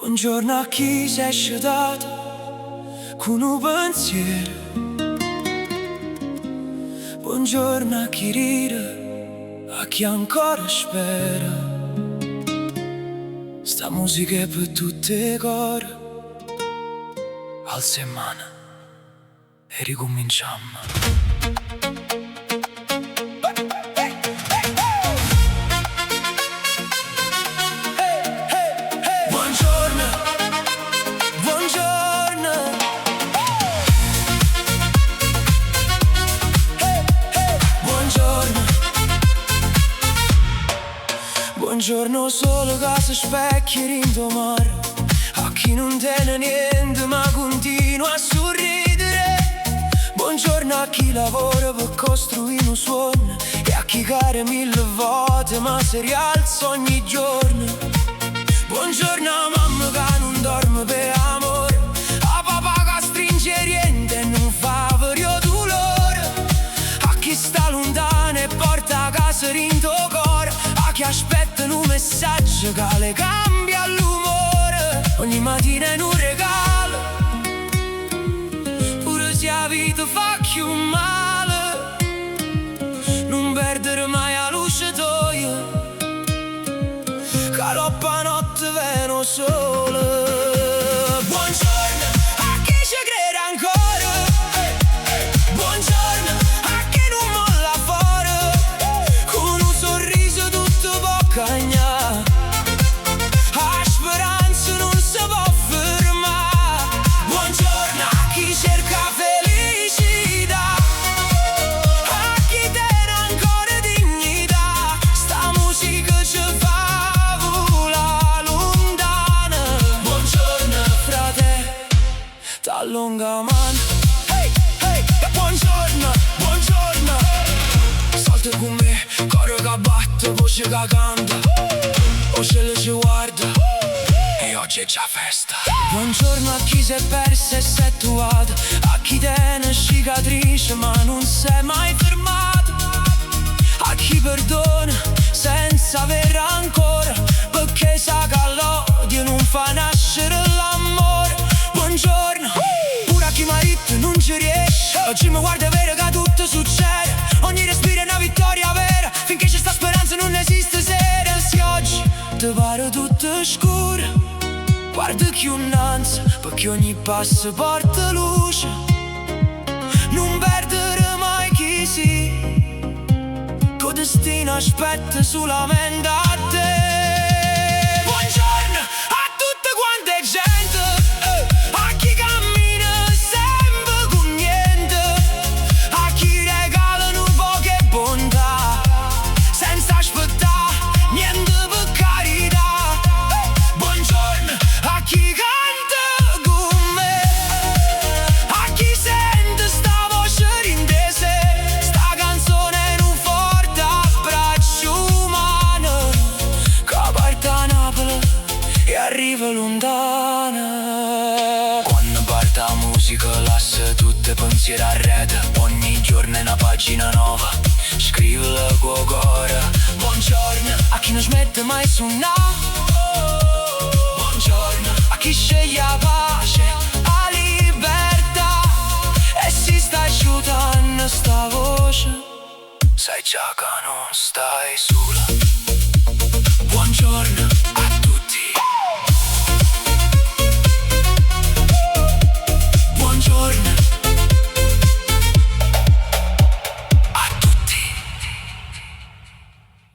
Buongiorno a chi si è scedato con un pensiero. Buongiorno a chi ride, a chi ancora spera. Sta musica è per tutte le core. Alza in mano e ricominciamo. Buongiorno solo che si specchia rindomare, a chi non tiene niente ma continua a sorridere. Buongiorno a chi lavora per costruire un sogno e a chi cade 1000 volte ma si rialza ogni giorno. Buongiorno a mamma che non dorme per amore, a papà che stringe niente e non fa per io dolore, a chi sta lontano e porta a casa rinto cuore, a chi aspetta un messaggio che le cambia l'umore. Ogni mattina è un regalo, pure se la vita fa più male, non perdere mai la luce tua, che l'oppa notte veno sole. Buongiorno a chi ci crede ancora, buongiorno a chi non molla fuori, con un sorriso tutto può cagnare. Allunga mano, hey, hey, buongiorno, buongiorno. Salta con me, coro che batte, voce che canta, o cielo ci guarda, e oggi è già festa. Buongiorno a chi si è perso e si è trovato, a chi tiene cicatrice ma non si è mai fermato, a chi perdona senza aver ancora, perché sa che l'odio non fa nascere l'amore. Buongiorno pure a chi marito non ci riesce, oggi mi guarda e vede che tutto succede, ogni respiro è una vittoria vera, finché c'è sta speranza non esiste sera. Se oggi ti pare tutto scuro, guarda chi innanzi, perché ogni passo porta luce. Non perdere mai chi si, tuo destino aspetta solamente a te. Buongiorno a tutte quante gente, arriva lontana. Quando parte la musica lascia tutte pensieri a rete, ogni giorno è una pagina nuova, scrivila con cuore. Buongiorno a chi non smette mai suonare, buongiorno a chi sceglie la pace, la libertà, e si sta asciugando sta voce, sai già che non stai sola. Buongiorno